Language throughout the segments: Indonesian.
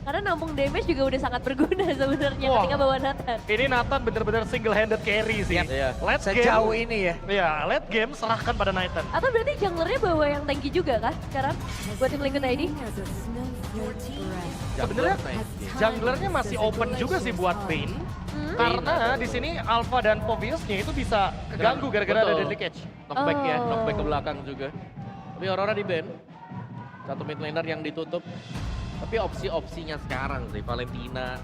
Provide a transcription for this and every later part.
Karena nampung damage juga udah sangat berguna sebenarnya Wah. ketika bawa Nathan. Ini Nathan bener-bener single handed carry sih. Iya. Late Sejauh game, ini ya. ya late game serahkan pada Nathan. Atau berarti junglernya bawa yang tanky juga kan sekarang? Buat tim Liquid ID? Sebenarnya junglernya masih open juga sih buat Pain. Karena di sini Alpha dan Poviusnya itu bisa keganggu gara-gara ada Betul. Deadly Catch. Knockback ya, Oh. knockback ke belakang juga. Tapi Aurora di ban. Satu mid laner yang ditutup. Tapi opsi-opsinya sekarang sih, Valentina,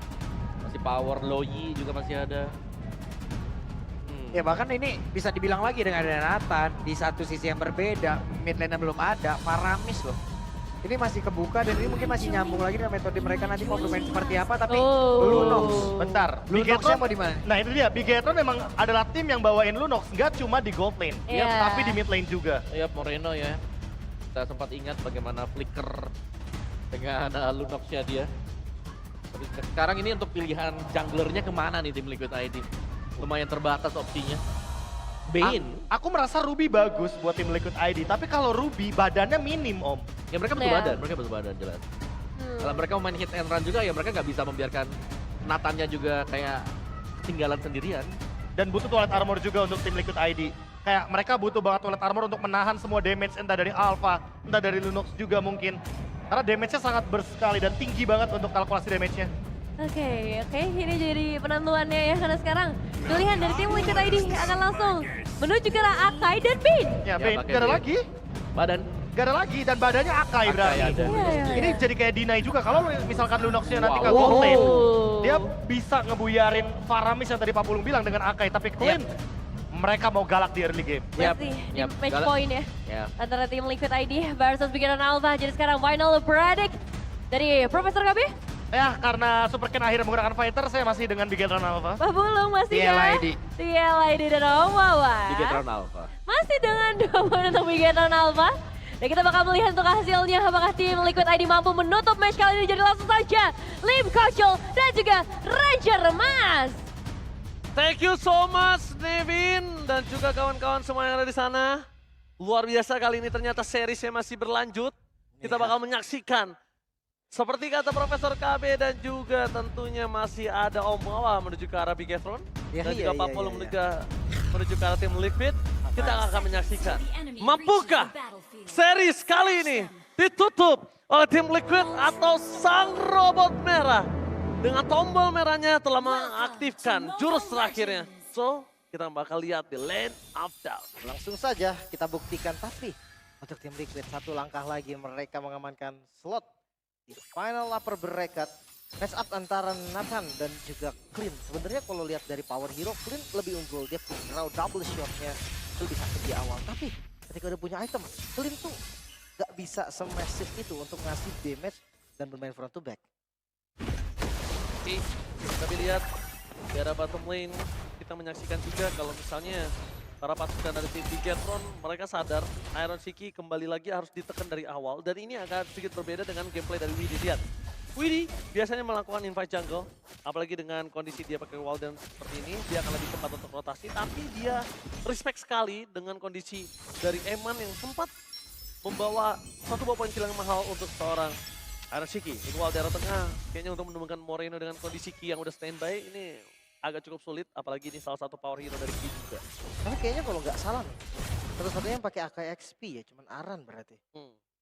masih power, Loyi juga masih ada. Ya bahkan ini bisa dibilang lagi dengan ada Nathan di satu sisi yang berbeda, mid lane belum ada, Paramis loh. Ini masih kebuka dan ini mungkin masih nyambung lagi dengan metode mereka nanti mau bermain seperti apa, tapi Oh. Lunox. Bentar, Lunoxnya mau di mana? Nah itu dia, Bigetron memang adalah tim yang bawain Lunox, nggak cuma di gold lane, Iya. tapi di mid lane juga. Ya Moreno ya. Kita sempat ingat bagaimana flicker dengan Lunox-nya dia. Tapi sekarang ini untuk pilihan junglernya kemana nih tim Liquid ID? Lumayan terbatas opsinya. Bane. Aku merasa Ruby bagus buat tim Liquid ID, tapi kalau Ruby badannya minim om. Ya mereka butuh Iya. badan, mereka butuh badan jelas. Hmm. Kalau mereka mau main hit and run juga ya mereka nggak bisa membiarkan Nathannya juga kayak tinggalan sendirian. Dan butuh toilet armor juga untuk tim Liquid ID. Kayak mereka butuh banget toilet armor untuk menahan semua damage entah dari Alpha, entah dari Lunox juga mungkin. Karena damage-nya sangat bersekali dan tinggi banget untuk kalkulasi damage-nya. Oke, ini jadi penentuannya ya karena sekarang pilihan dari tim Liquid ID akan langsung menuju ke arah Akai dan Bin. Ya, Bane, pakai gak ada Bane. lagi. Badan. Gak ada lagi dan badannya Akai Akai berarti. ada. Iya. Ini jadi kayak Dinai juga. Kalau misalkan Lunox-nya nanti ke Wow. gold lane, Oh. dia bisa ngebuyarin Faramis yang tadi Pak Pulung bilang dengan Akai. Tapi clean, mereka mau galak di early game. Berarti Yap, match galak. point ya Ya. antara tim Liquid ID versus Bigetron Alpha. Jadi sekarang final verdict dari Profesor KB. Ya, karena Super Ken akhirnya menggunakan fighter, saya masih dengan Bigetron Alpha. Pak Bulung masih TLID. TLID dan Om Wawan. Bigetron Alpha. Masih dengan 2 poin untuk Bigetron Alpha. Dan kita bakal melihat untuk hasilnya apakah tim Liquid ID mampu menutup match kali ini. Jadi langsung saja Lim Kochel dan juga Ranger Mas. Thank you so much Nevin dan juga kawan-kawan semua yang ada di sana. Luar biasa kali ini ternyata seriesnya masih berlanjut. Kita bakal menyaksikan seperti kata Profesor KB dan juga tentunya masih ada Om Wawa menuju ke arah Bigetron Ya, dan iya, juga iya, Pak iya, Polo iya. menuju ke arah tim Liquid. Kita akan menyaksikan mampukah series kali ini ditutup oleh tim Liquid atau sang robot merah dengan tombol merahnya telah mengaktifkan jurus terakhirnya. So, kita bakal lihat di Lane of Doubt. Langsung saja kita buktikan, tapi untuk tim Liquid satu langkah lagi mereka mengamankan slot di final upper bracket. Match up antara Nathan dan juga Clean. Sebenarnya kalau lihat dari power hero, Clean lebih unggul. Dia punya draw double shotnya itu lebih sakit di awal. Tapi ketika udah punya item, Clean tuh gak bisa semasif itu untuk ngasih damage dan bermain front to back. Oke, kita lihat di arah bottom lane kita menyaksikan juga kalau misalnya para pasukan dari tim Bigetron mereka sadar Iron Shiki kembali lagi harus ditekan dari awal dan ini agak sedikit berbeda dengan gameplay dari Widdy. Lihat, Widdy biasanya melakukan invite jungle, apalagi dengan kondisi dia pakai Walden seperti ini, dia akan lebih cepat untuk rotasi, tapi dia respect sekali dengan kondisi dari Eman yang sempat membawa satu buah poin kill yang mahal untuk seorang Iron Shiki. Meanwhile daerah tengah, kayaknya untuk menemukan Moreno dengan kondisi Ki yang udah standby, ini agak cukup sulit, apalagi ini salah satu power hero dari Ki juga. Tapi kayaknya kalau nggak salah nih, satu-satunya yang pakai Akai XP ya, cuman Aran berarti.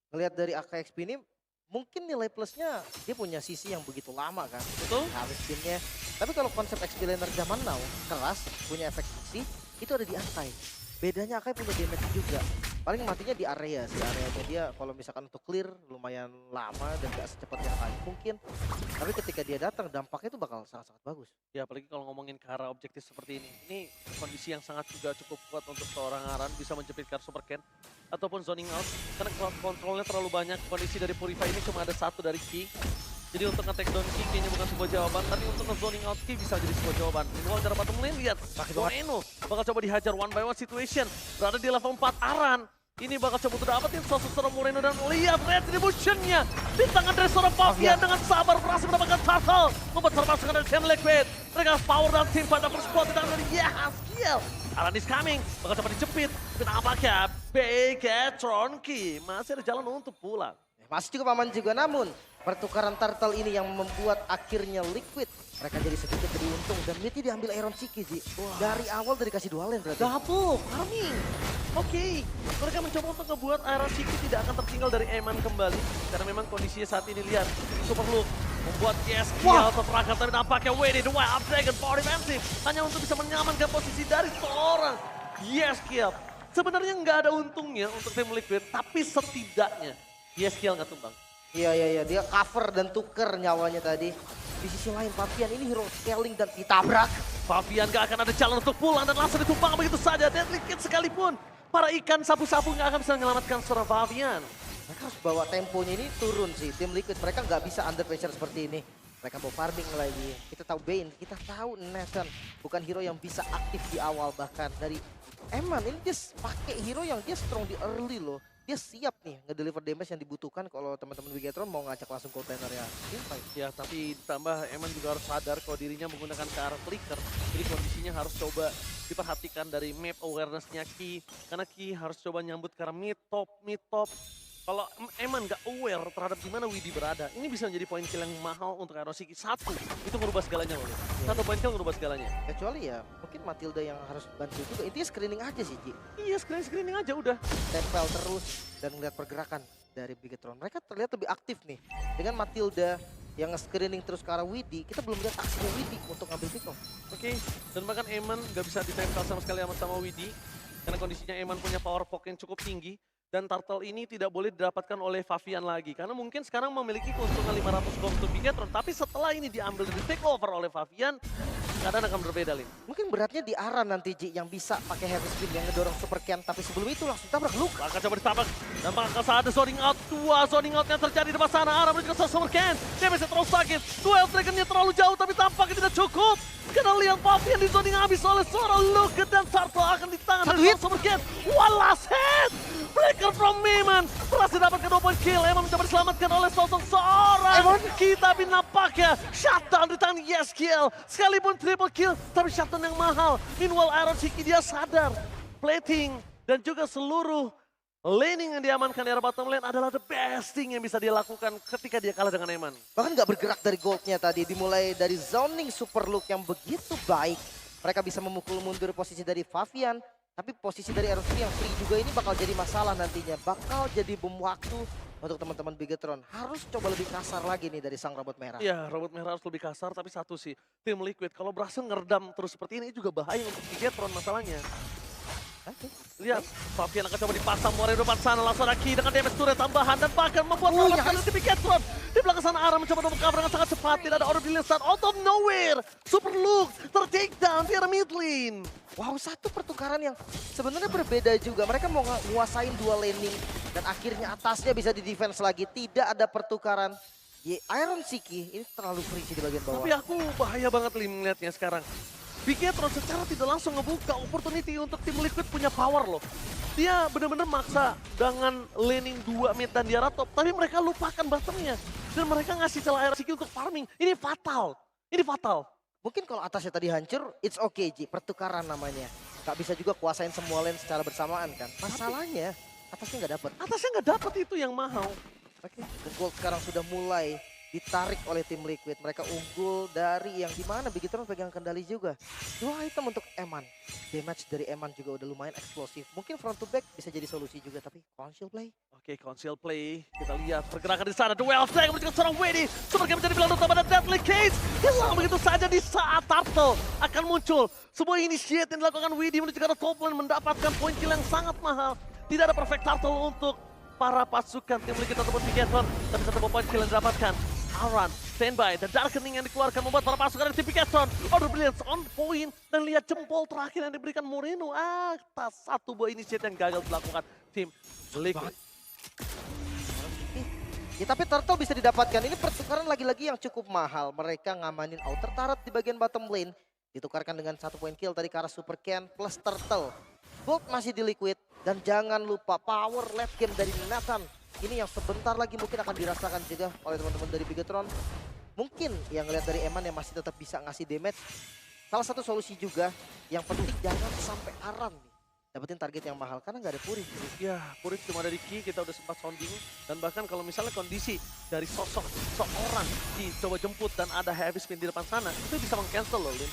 Ngelihat dari Akai XP ini, mungkin nilai plusnya dia punya sisi yang begitu lama kan. Betul? Harus skinnya. Tapi kalau konsep XP laner zaman now, keras, punya efek sisi, itu ada di Akai. Bedanya Akai punya damage juga. Paling matinya di area sih, areanya dia kalau misalkan untuk clear lumayan lama dan gak secepat yang lain mungkin. Tapi ketika dia datang dampaknya itu bakal sangat-sangat bagus. Ya apalagi kalau ngomongin ke arah objektif seperti ini kondisi yang sangat juga cukup kuat untuk seorang Aran bisa menjepitkan Super Ken ataupun zoning out. Karena crowd controlnya terlalu banyak, kondisi dari Purify ini cuma ada satu dari Ki. Jadi untuk nge-take down Ki kayaknya bukan sebuah jawaban, tapi untuk nge-zoning out Ki bisa jadi sebuah jawaban. Meanwhile cara bottom lane lihat, Moreno bakal coba dihajar one by one situation. Berada di level 4 Aran. Ini bakal coba untuk dapetin sosok seorang Moreno dan lihat retribution-nya di tangan dari seorang Pavian dengan sabar berhasil mendapatkan turtle. Membuat seorang pasukan dari Team Liquid. Mereka power dan team fight first squad di tangan dari skill. Alan is coming, bakal coba dijepit. Kenapakah Bigetron Ki masih ada jalan untuk pulang. Masih cukup aman juga namun Pertukaran turtle ini yang membuat akhirnya Liquid mereka jadi sedikit lebih untung dan Mitty diambil Iron Siki Ji. Dari awal udah dikasih 2 lane berarti. Double farming. Oke, mereka mencoba untuk ngebuat Iron City tidak akan tertinggal dari Eman kembali. Karena memang kondisinya saat ini lihat. Super Look membuat Yeskiel terperangkap tapi nampaknya WD The Wild Dragon Power Defensive. Hanya untuk bisa mengamankan posisi dari seorang Yeskiel. Sebenarnya nggak ada untungnya untuk tim Liquid, tapi setidaknya Yeskiel nggak tumbang. Iya, dia cover dan tuker nyawanya tadi. Di sisi lain Fabian ini hero scaling dan ditabrak. Fabian gak akan ada jalan untuk pulang dan langsung ditumpang begitu saja. Deadly Kid sekalipun. Para ikan sapu-sapu gak akan bisa menyelamatkan seorang Fabian. Mereka harus bawa temponya ini turun sih. Tim Liquid mereka nggak bisa under pressure seperti ini. Mereka mau farming lagi. Kita tahu Bane, kita tahu Nathan bukan hero yang bisa aktif di awal bahkan dari Eman. Ini dia pakai hero yang dia strong di early loh. Dia siap nih ngedeliver damage yang dibutuhkan kalau teman-teman Bigetron mau ngajak langsung containernya. Ya tapi ditambah Eman juga harus sadar kalau dirinya menggunakan ke arah flicker. Jadi kondisinya harus coba diperhatikan dari map awareness-nya Ki. Karena Ki harus coba nyambut ke arah mid top. Kalau Eman gak aware terhadap di mana Widi berada, ini bisa menjadi poin kill yang mahal untuk Aerosiki. Satu, itu merubah segalanya loh. Satu poin kill merubah segalanya. Kecuali ya mungkin Matilda yang harus bantu juga. Intinya screening aja sih Ji. Iya, screening aja udah. Tempel terus dan melihat pergerakan dari Bigetron. Mereka terlihat lebih aktif nih. Dengan Matilda yang screening terus ke arah Widi, kita belum lihat aksinya Widi untuk ngambil pick off. Oke, dan bahkan Eman gak bisa ditempel sama sekali sama Widi. Karena kondisinya Eman punya power poke yang cukup tinggi. Dan turtle ini tidak boleh didapatkan oleh Fabian lagi. Karena mungkin sekarang memiliki keuntungan 500 gold untuk Bigetron. Tapi setelah ini diambil dari take over oleh Fabian, keadaan akan berbeda, Lin. Mungkin beratnya di Aran nanti Ji yang bisa pakai heavy spin yang ngedorong super can. Tapi sebelum itu langsung tabrak Luke. Akan coba ditabrak. Dan bakal ada zoning out. Dua zoning out yang terjadi di depan sana. Aran menuju ke super can. Damage terlalu sakit. Duel Dragon-nya terlalu jauh tapi tampaknya tidak cukup. Karena lihat Fabian di zoning habis oleh seorang Luke dan Turtle akan di tangan dari super can. One last hit. Breaker from Eman. Berhasil dapat kedua poin kill. Eman mencoba diselamatkan oleh sosok seorang kita nampaknya shutdown di tangan Yeskiel. Sekalipun triple kill, tapi shutdown yang mahal. Meanwhile Iron Siki dia sadar. Plating dan juga seluruh laning yang diamankan di arah bottom lane adalah the best thing yang bisa dia lakukan ketika dia kalah dengan Eman. Bahkan nggak bergerak dari goldnya tadi. Dimulai dari zoning super look yang begitu baik. Mereka bisa memukul mundur posisi dari Fabian. Tapi posisi dari Aerosmith yang free juga ini bakal jadi masalah nantinya. Bakal jadi bom waktu untuk teman-teman Bigetron. Harus coba lebih kasar lagi nih dari sang robot merah. Iya, robot merah harus lebih kasar. Tapi satu sih, tim Liquid kalau berhasil ngeredam terus seperti ini juga bahaya untuk Bigetron masalahnya. Lihat, Fabian akan coba dipasang Moray di depan sana. Langsung ada Ki dengan damage turret tambahan. Dan bahkan membuat melepaskan dari Bigetron. Di belakang sana Aram mencoba double cover dengan sangat cepat. Tidak ada order di saat out of nowhere. Super Luke ter-take down di arah mid lane. Wow, satu pertukaran yang sebenarnya berbeda juga. Mereka mau nguasain dua laning. Dan akhirnya atasnya bisa di-defense lagi. Tidak ada pertukaran. Iron Siki ini terlalu free sih di bagian bawah. Tapi aku bahaya banget Lim melihatnya sekarang. Bigetron secara tidak langsung ngebuka opportunity untuk tim Liquid punya power loh. Dia benar-benar maksa dengan laning 2 mid dan di arah top. Tapi mereka lupakan bottomnya. Dan mereka ngasih celah Iron Siki untuk farming. Ini fatal. Ini fatal. Mungkin kalau atasnya tadi hancur, it's okay Ji. Pertukaran namanya. Gak bisa juga kuasain semua lane secara bersamaan kan. Masalahnya atasnya nggak dapat. Atasnya nggak dapat itu yang mahal. Oke, The Gold sekarang sudah mulai ditarik oleh tim Liquid. Mereka unggul dari yang dimana Bigetron pegang kendali juga. 2 item untuk Eman. Damage dari Eman juga udah lumayan eksplosif. Mungkin front to back bisa jadi solusi juga, tapi conceal play. Oke, conceal play. Kita lihat pergerakan di sana. Duel Flag menuju ke seorang Wedi. Super Game menjadi bilang utama dan Deadly Case. Hilang begitu saja di saat Turtle akan muncul. Sebuah initiate yang dilakukan Wedi menuju ke arah top lane mendapatkan poin kill yang sangat mahal. Tidak ada perfect Turtle untuk para pasukan tim Liquid ataupun Bigetron. Tapi satu poin kill yang didapatkan. Aran, standby, dan Darkening yang dikeluarkan membuat para pasukan dari tim Bigetron. Order Brilliance on point. Dan lihat jempol terakhir yang diberikan Moreno atas satu buah initiate yang gagal dilakukan tim Liquid. Ya tapi Turtle bisa didapatkan. Ini pertukaran lagi-lagi yang cukup mahal. Mereka ngamanin outer turret di bagian bottom lane. Ditukarkan dengan 1 poin kill tadi ke arah Super Ken plus Turtle. Bolt masih di Liquid. Dan jangan lupa power late game dari Nathan. Ini yang sebentar lagi mungkin akan dirasakan juga oleh teman-teman dari Bigetron. Mungkin yang ngeliat dari Eman yang masih tetap bisa ngasih damage. Salah satu solusi juga yang penting jangan sampai Aran nih dapetin target yang mahal karena nggak ada Puri. Ya, Purit cuma ada di Ki, kita udah sempat sounding. Dan bahkan kalau misalnya kondisi dari sosok seorang Ki coba jemput dan ada heavy spin di depan sana, itu bisa meng-cancel loh, Lim.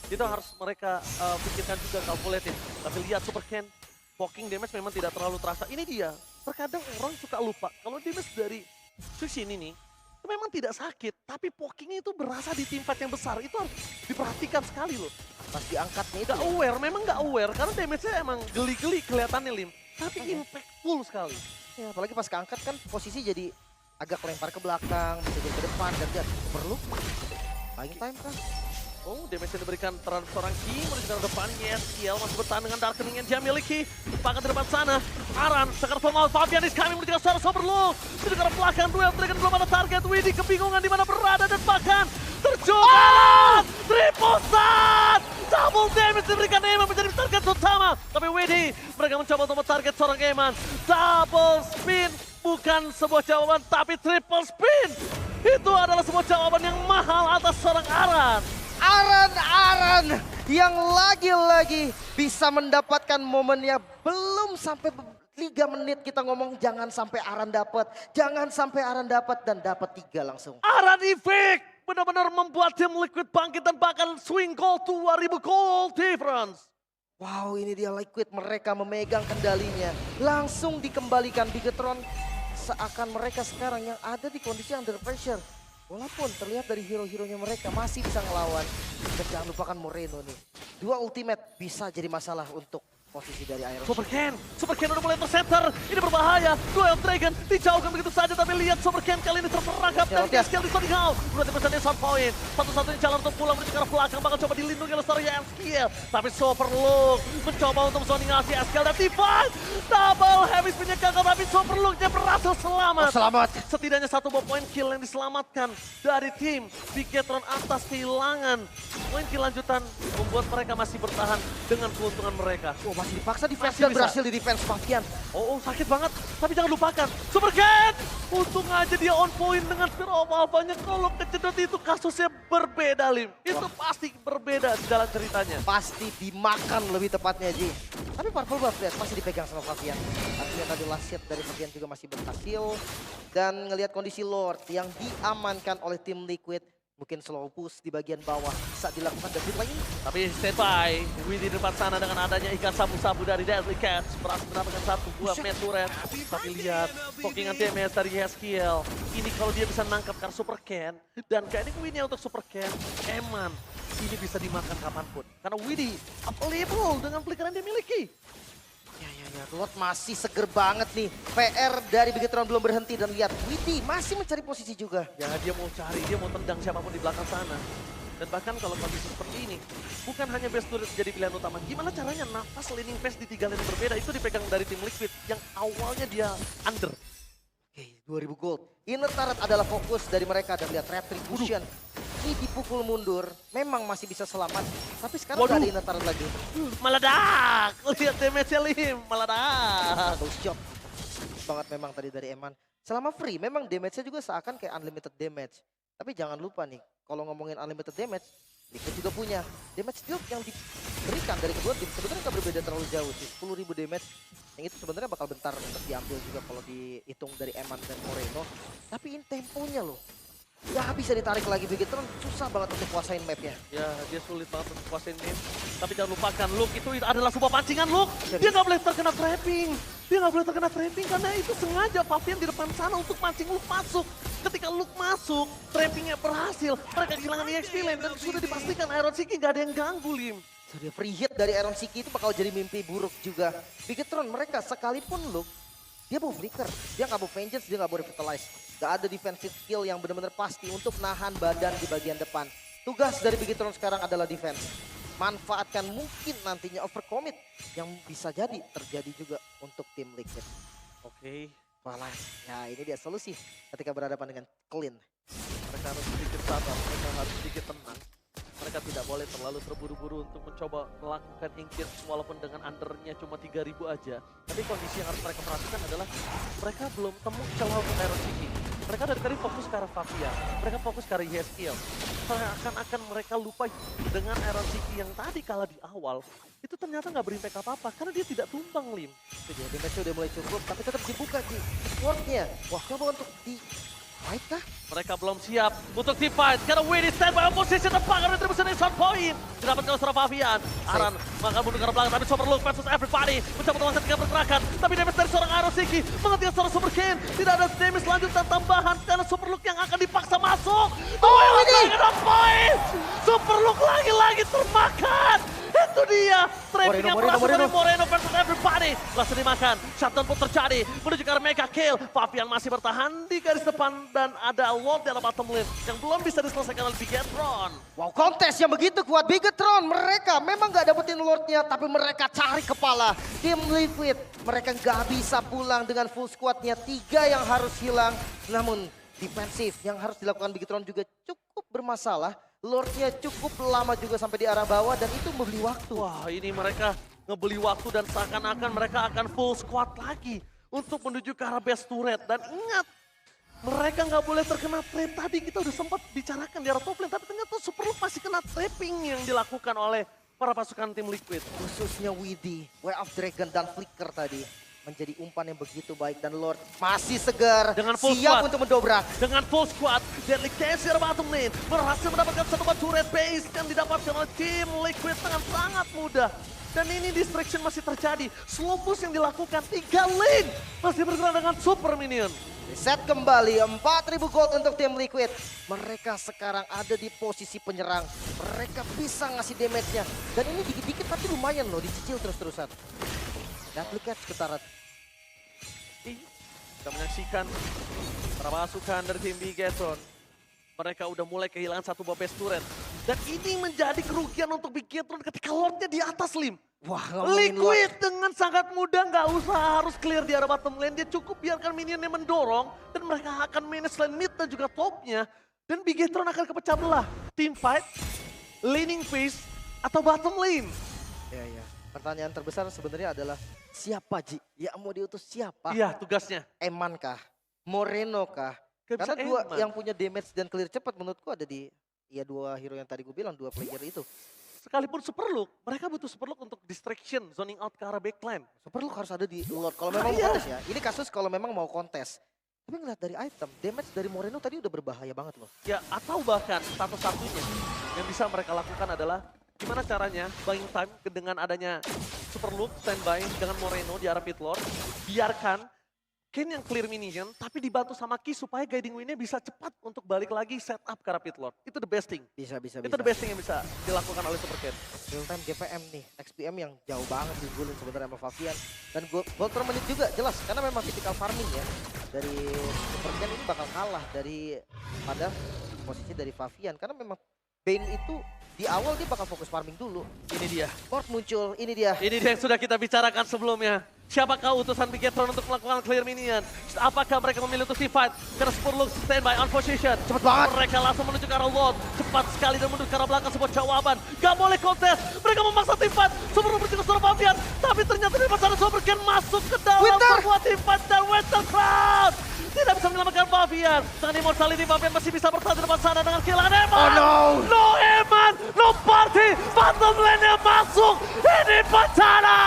Itu harus mereka pikirkan juga, kalkulatin. Tapi lihat Super Ken, poking damage memang tidak terlalu terasa. Ini dia, terkadang orang suka lupa. Kalau damage dari Sushi ini nih, itu memang tidak sakit. Tapi pokingnya itu berasa di tim fight yang besar. Itu harus diperhatikan sekali loh. Pas diangkatnya itu. Nggak aware, memang nggak aware. Karena damage-nya emang geli-geli kelihatannya, Lim. Tapi impactful sekali. Ya, apalagi pas keangkat kan posisi jadi agak lempar ke belakang, bisa jadi ke depan dan dia perlu buying time kan. Oh, damage yang diberikan terhadap seorang Ki menuju ke depan. YSL masih bertahan dengan darkening yang dia miliki. Pakai di depan sana. Aran, sekarang formal Fabianis kami menuju ke seorang Soberlook. Menuju ke arah belakang, duel Dragon belum ada target. Widhi kebingungan di mana berada dan bahkan terjun. Triple shot! Double damage diberikan Eman menjadi target utama. Tapi Widhi, mereka mencoba untuk target seorang Eman. Double spin bukan sebuah jawaban, tapi triple spin. Itu adalah sebuah jawaban yang mahal atas seorang Aran. Aran yang lagi-lagi bisa mendapatkan momennya belum sampai 3 menit kita ngomong jangan sampai Aran dapat, jangan sampai Aran dapat dan dapat 3 langsung. Aran Evic benar-benar membuat tim Liquid bangkit dan bahkan swing goal 2000 goal difference. Wow, ini dia Liquid, mereka memegang kendalinya. Langsung dikembalikan Bigetron seakan mereka sekarang yang ada di kondisi under pressure. Walaupun terlihat dari hero-heronya mereka masih bisa ngelawan. Dan jangan lupakan Moreno nih. 2 ultimate bisa jadi masalah untuk posisi dari Iron. Super Ken udah mulai tercenter. Ini berbahaya. Duel Dragon dijauhkan begitu saja. Tapi lihat Super Ken kali ini terperangkap dan skill di Sonic House. Berarti pesannya shot point. Satu-satunya jalan untuk pulang menuju ke arah belakang. Bakal coba dilindungi oleh seorang skill. Tapi Superlook mencoba untuk Sonic House skill dan divide. Double heavy spinnya gagal. Tapi Superlooknya berhasil selamat. Selamat. Setidaknya 1 poin kill yang diselamatkan dari tim Bigetron atas kehilangan poin kill lanjutan membuat mereka masih bertahan dengan keuntungan mereka. Oh, masih dipaksa defense Masih dan bisa. berhasil di defense Fabian. Oh, sakit banget. Tapi jangan lupakan, Super Ken! Untung aja dia on point dengan Spear of Alpha-nya. Kalau kejedot itu kasusnya berbeda, Lim. Itu pasti berbeda di dalam ceritanya. Pasti dimakan lebih tepatnya, Ji. Tapi Purple Buff Dash masih dipegang sama Fabian. Artinya tadi last hit dari Fabian juga masih berhasil. Dan ngelihat kondisi Lord yang diamankan oleh tim Liquid. Mungkin slow push di bagian bawah bisa dilakukan dari lagi. Tapi standby, Widhi di depan sana dengan adanya ikan sabu-sabu dari Deadly Cats. Berhasil mendapatkan 1 buah main turret. Tapi lihat, pokingan damage dari Yeskiel. Ini kalau dia bisa nangkap karena Super Ken. Dan kayaknya win-nya untuk Super Ken, Eman. Ini bisa dimakan kapanpun. Karena Widhi available dengan flicker yang dia miliki. Ya, Lord masih seger banget nih. PR dari Bigetron belum berhenti dan lihat Widhi masih mencari posisi juga. Ya dia mau cari, dia mau tendang siapapun di belakang sana. Dan bahkan kalau kondisi seperti ini, bukan hanya best turret menjadi pilihan utama. Gimana caranya nafas laning phase di 3 lane berbeda itu dipegang dari tim Liquid yang awalnya dia under. Oke, 2000 gold. Inner turret adalah fokus dari mereka dan lihat Retribution. Ini dipukul mundur, memang masih bisa selamat. Tapi sekarang nggak ada inner turret lagi. Meledak! Lihat damage-nya Lim, meledak! Double shot. Banget memang tadi dari Eman. Selama free, memang damage-nya juga seakan kayak unlimited damage. Tapi jangan lupa nih, kalau ngomongin unlimited damage, Liquid juga punya. Damage deal yang diberikan dari kedua tim sebenarnya nggak berbeda terlalu jauh sih. 10.000 damage. Yang itu sebenarnya bakal bentar untuk diambil juga kalau dihitung dari Eman dan Moreno. Tapi ini temponya loh. Gak bisa ditarik lagi Bigetron, susah banget untuk kuasain mapnya. Ya, dia sulit banget untuk kuasain map. Tapi jangan lupakan, Luke itu adalah sebuah pancingan, Luke. Dia nggak boleh terkena trapping. Dia nggak boleh terkena trapping karena itu sengaja Fabian di depan sana untuk mancing Luke masuk. Ketika Luke masuk, trappingnya berhasil. Mereka kehilangan EXP lane dan sudah dipastikan Iron Siki nggak ada yang ganggu, Lim. Sudah free hit dari Iron Siki itu bakal jadi mimpi buruk juga. Bigetron mereka sekalipun Luke, dia mau flicker, dia nggak mau vengeance, dia nggak mau revitalize. Gak ada defensive skill yang benar-benar pasti untuk nahan badan di bagian depan. Tugas dari Bigetron sekarang adalah defense. Manfaatkan mungkin nantinya overcommit yang bisa jadi terjadi juga untuk tim Liquid. Oke, Walah, ya ini dia solusi ketika berhadapan dengan Clean. mereka harus sedikit sabar, mereka harus sedikit tenang. Mereka tidak boleh terlalu terburu-buru untuk mencoba melakukan engage walaupun dengan undernya cuma 3.000 aja. Tapi kondisi yang harus mereka perhatikan adalah mereka belum temu celah untuk Iron Siki. Mereka dari tadi fokus ke arah Fabian, mereka fokus ke arah Yeskiel. Seakan-akan mereka lupa dengan Iron City yang tadi kalah di awal. Itu ternyata nggak berimpact apa-apa, karena dia tidak tumbang, Lim. Itu dia, damage-nya udah mulai cukup, tapi tetap dibuka Ji. Wardnya, wah coba untuk di fight kah? Mereka belum siap untuk team fight, karena Winnie standby posisi terbakar retribution shot point. Didapatkan oleh seorang Fabian. Aran maka mundur ke arah belakang, tapi Superlook versus everybody. Mencoba teman ketika bergerakan, tapi damage dari seorang Arosiki menghentikan seorang Super King. Tidak ada damage lanjutan tambahan, karena Superlook yang akan dipaksa masuk. Oh ini! Point! Superlook lagi-lagi termakan. Itu dia, trapping yang berhasil dari Moreno versus everybody. Langsung dimakan, shutdown pun terjadi. Menuju ke arah mega kill. Fabian masih bertahan di garis depan dan ada Lord di arah bottom lane yang belum bisa diselesaikan oleh Bigetron. Wow, kontes yang begitu kuat. Bigetron, mereka memang nggak dapetin Lordnya, tapi mereka cari kepala. Tim Liquid, mereka nggak bisa pulang dengan full squadnya. 3 yang harus hilang, namun defensif yang harus dilakukan Bigetron juga cukup bermasalah. Lordnya cukup lama juga sampai di arah bawah dan itu membeli waktu. Wah, ini mereka ngebeli waktu dan seakan-akan mereka akan full squad lagi untuk menuju ke arah base turret. Dan ingat, mereka nggak boleh terkena trap. Tadi kita udah sempat bicarakan di arah top lane, tapi ternyata Superlook masih kena trapping yang dilakukan oleh para pasukan tim Liquid. Khususnya Widhi, Way of Dragon dan Flicker tadi menjadi umpan yang begitu baik dan Lord masih segar, Dengan full siap squad. untuk mendobrak. Dengan full squad, Deadly Casey dari bottom lane berhasil mendapatkan satu buah turret base yang didapatkan oleh tim Liquid dengan sangat mudah. Dan ini distraction masih terjadi. Slow push yang dilakukan 3 lane masih bergerak dengan super minion. Reset kembali 4.000 gold untuk tim Liquid. Mereka sekarang ada di posisi penyerang. Mereka bisa ngasih damage-nya. Dan ini dikit-dikit tapi lumayan loh, dicicil terus-terusan. Deadly Catch ketarat. Kita menyaksikan para pasukan dari tim Bigetron. Mereka udah mulai kehilangan satu buah base turret. Dan ini menjadi kerugian untuk Bigetron ketika Lordnya di atas, Lim. Wah, ngomongin Lord. Liquid dengan sangat mudah, nggak usah harus clear di arah bottom lane. Dia cukup biarkan minionnya mendorong. Dan mereka akan manage lane mid dan juga topnya. Dan Bigetron akan kepecah belah. Team fight, laning phase, atau bottom lane. Ya. Pertanyaan terbesar sebenarnya adalah siapa Ji? Ya mau diutus siapa? Iya, tugasnya. Eman kah? Moreno kah? Gak bisa Karena dua Eman. yang punya damage dan clear cepat menurutku ada di ya 2 hero yang tadi gue bilang, 2 player itu. Sekalipun Superlook, mereka butuh Superlook untuk distraction, zoning out ke arah backline. Superlook harus ada di Lord kalau memang mau Iya. kontes ya. Ini kasus kalau memang mau kontes. Tapi ngeliat dari item, damage dari Moreno tadi udah berbahaya banget loh. Ya, atau bahkan satu-satunya yang bisa mereka lakukan adalah gimana caranya buying time dengan adanya Superlook standby dengan Moreno di arah pit lord. Biarkan Ken yang clear minion, tapi dibantu sama Ki supaya guiding win-nya bisa cepat untuk balik lagi setup ke arah pit lord. Itu the best thing. Bisa. Itu the best thing yang bisa dilakukan oleh Super Ken. Real time GPM nih, XPM yang jauh banget digulin sebenarnya sama Fabian. Dan gold per menit juga jelas, karena memang typical farming ya. Dari Super Ken ini bakal kalah pada posisi dari Fabian. Karena memang Bane itu di awal dia bakal fokus farming dulu. Ini dia. Lord muncul, ini dia. Ini dia yang sudah kita bicarakan sebelumnya. Siapakah utusan Bigetron untuk melakukan clear minion? Apakah mereka memilih untuk fight? Karena Superlook standby on position. Cepet banget. Mereka langsung menuju ke arah Lord. Cepat sekali dan menuju ke arah belakang sebuah jawaban. Gak boleh kontes. Mereka memaksa fight. Superlook berjuang seorang Fabian. Tapi ternyata di pasaran Super Ken masuk ke dalam Winter. sebuah fight dan Winter Crowd. Tidak bisa menyelamatkan Fabian. Dengan immortality Fabian masih bisa bertahan di depan sana dengan kehilangan Eman. Oh no. No Eman, no party. Bottom lane-nya masuk. Ini bencana.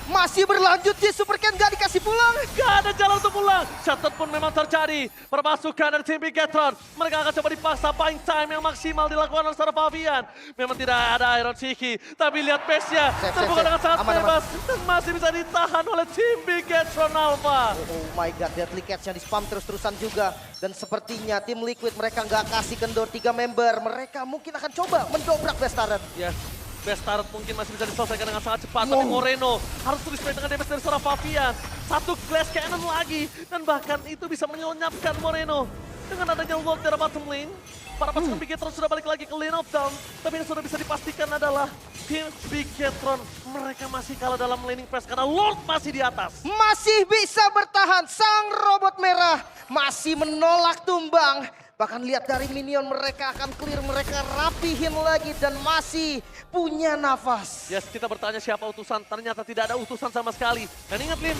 Masih berlanjut Ji, Super Ken gak dikasih pulang. Gak ada jalan untuk pulang. Shutdown pun memang terjadi. Permasukan dari tim Bigetron. Mereka akan coba dipaksa buying time yang maksimal dilakukan oleh seorang Fabian. Memang tidak ada Iron City. Tapi lihat pace-nya. Terbuka dengan sangat Aman. bebas. Dan masih bisa ditahan oleh tim Bigetron Alpha. Oh my god, Deadly Catch yang di-spam terus-terusan juga. Dan sepertinya tim Liquid mereka nggak kasih kendor 3 member. Mereka mungkin akan coba mendobrak Best Talent. Yes. Best Start mungkin masih bisa diselesaikan dengan sangat cepat. Tapi Moreno harus terus main dengan damage dari seorang Fabian. Satu glass cannon lagi. Dan bahkan itu bisa menyelenyapkan Moreno. Dengan adanya Lord dari bottom lane. Para pasukan Bigetron sudah balik lagi ke lane of down. Tapi yang sudah bisa dipastikan adalah tim Bigetron. Mereka masih kalah dalam laning press karena Lord masih di atas. Masih bisa bertahan, sang robot merah masih menolak tumbang. Bahkan lihat dari minion mereka akan clear, mereka rapihin lagi dan masih punya nafas. Yes, kita bertanya siapa utusan, ternyata tidak ada utusan sama sekali. Dan ingat Lim,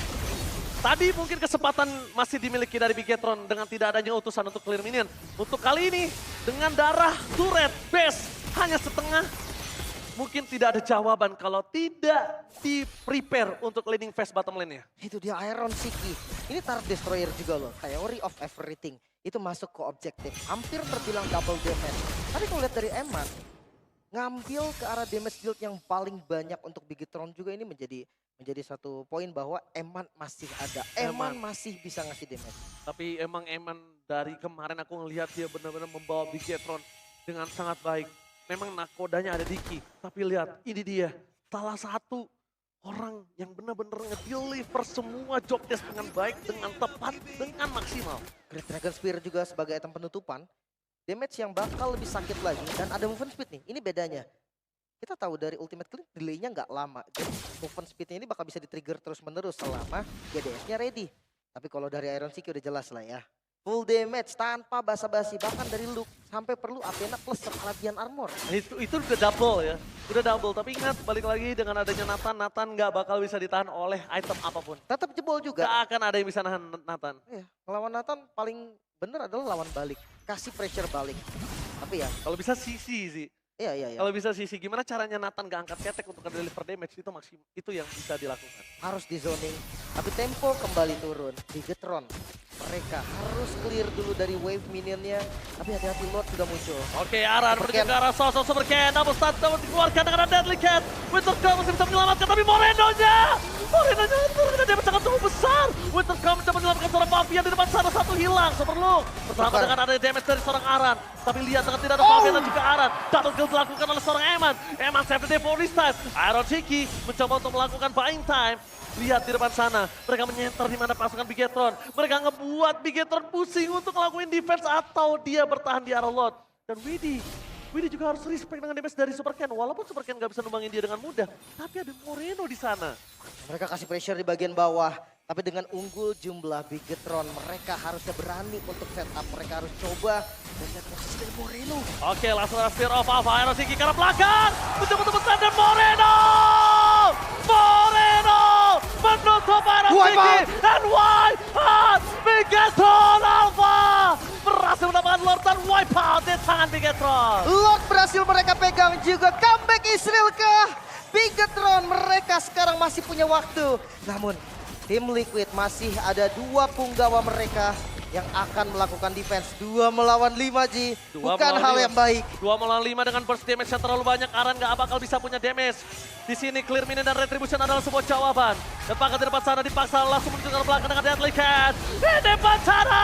Tadi mungkin kesempatan masih dimiliki dari Bigetron dengan tidak adanya utusan untuk clear minion. Untuk kali ini, dengan darah turret base hanya setengah, mungkin tidak ada jawaban kalau tidak di-prepare untuk leading phase bottom lane-nya. Itu dia Iron City. Ini Turret Destroyer juga loh. Theory of everything. Itu masuk ke objektif. Hampir terbilang double damage. Tapi kalau lihat dari Eman, ngambil ke arah damage deal yang paling banyak untuk Bigetron juga ini menjadi satu poin bahwa Eman masih ada. Eman masih bisa ngasih damage. Tapi emang Eman dari kemarin aku ngelihat dia benar-benar membawa Bigetron dengan sangat baik. Memang nakodanya ada Diki, tapi lihat ini dia salah satu orang yang benar-benar nge-deliver semua job desk dengan baik, dengan tepat, dengan maksimal. Great Dragon Spear juga sebagai item penutupan. Damage yang bakal lebih sakit lagi dan ada movement speed nih. Ini bedanya. Kita tahu dari ultimate clean delay-nya nggak lama. Jadi movement speed-nya ini bakal bisa di-trigger terus-menerus selama GDS-nya ready. Tapi kalau dari Iron City udah jelas lah ya. Full damage tanpa basa-basi, bahkan dari Luke sampai perlu Athena plus Radiant Armor. Itu udah double ya, udah double. Tapi ingat balik lagi dengan adanya Nathan nggak bakal bisa ditahan oleh item apapun. Tetap jebol juga. Gak akan ada yang bisa nahan Nathan. Iya, ngelawan Nathan paling bener adalah lawan balik. Kasih pressure balik. Tapi ya, Kalau bisa sisi sih. iya. Kalau bisa sisi, gimana caranya Nathan gak angkat ketek untuk deliver damage itu maksimum. Itu yang bisa dilakukan. Harus di zoning. Tapi tempo kembali turun. Bigetron. Mereka harus clear dulu dari wave minionnya. Tapi hati-hati Lord sudah muncul. Oke, Aran Super menuju Ken. ke arah sosok Super Ken. Double stun double dikeluarkan dengan Deadly Cat. Wintercom masih bisa menyelamatkan, tapi Moreno-nya turun dia sangat cukup besar. Wintercom mencoba menyelamatkan seorang Pavian di depan sana, satu hilang. Super Luke bersama Bukan. dengan ada damage dari seorang Aran. Tapi lihat dengan tidak ada Pavian dan juga Aran. Double kill dilakukan oleh seorang Eman. Eman save the day for this time. Iron City mencoba untuk melakukan buying time. Lihat di depan sana, mereka menyenter di mana pasukan Bigetron. Mereka ngebuat Bigetron pusing untuk ngelakuin defense atau dia bertahan di arah Lord. Dan Widi juga harus respect dengan damage dari Super Ken. Walaupun Super Ken gak bisa numbangin dia dengan mudah, tapi ada Moreno di sana. Mereka kasih pressure di bagian bawah. Tapi dengan unggul jumlah Bigetron, mereka harusnya berani untuk setup. Mereka harus coba dan lihat posisi dari Moreno. Oke, langsung ada Spear of Alpha. Iron City ke arah belakang. Mencoba untuk bertahan dan Moreno menutup Iron City. Dan wipe out Bigetron Alpha. Berhasil mendapatkan Lord dan wipe out di tangan Bigetron. Lord berhasil mereka pegang juga. Comeback Israel ke Bigetron. Mereka sekarang masih punya waktu. Namun tim Liquid masih ada dua punggawa mereka yang akan melakukan defense. 2 melawan 5 Ji. Bukan hal yang baik. 2 melawan 5 dengan burst damage yang terlalu banyak. Aran gak bakal bisa punya damage. Di sini clear minion dan retribution adalah sebuah jawaban. Dan Pakat di depan sana dipaksa langsung menuju ke belakang dengan Deadly Cat. Di depan sana!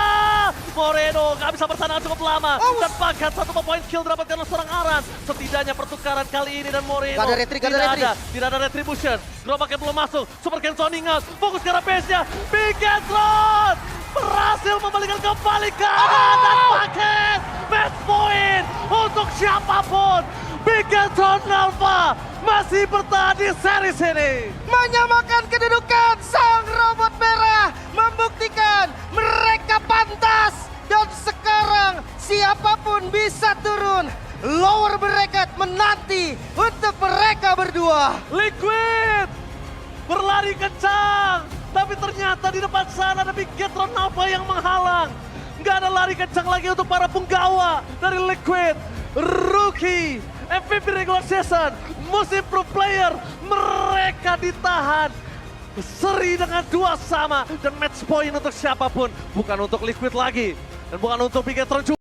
Moreno gak bisa bertahan cukup lama. Dan Pakat 1 point kill didapatkan oleh seorang Aran. Setidaknya pertukaran kali ini dan Moreno. Gak ada retri, gak ada retri. Tidak ada retribution. Gerobaknya belum masuk. Super Ken zoning out. Fokus ke arah base-nya. Bigetron berhasil membalikan kembali ke arah dan paket match point untuk siapapun. Bigetron Alpha masih bertahan di series ini. Menyamakan kedudukan, sang robot merah membuktikan mereka pantas. Dan sekarang siapapun bisa turun. Lower bracket menanti untuk mereka berdua. Liquid berlari kencang, tapi ternyata di depan sana ada Bigetron Alpha yang menghalang. Nggak ada lari kencang lagi untuk para punggawa dari Liquid. Rookie, MVP regular season, musim pro player, mereka ditahan. Seri dengan 2 sama dan match point untuk siapapun. Bukan untuk Liquid lagi, dan bukan untuk Bigetron juga.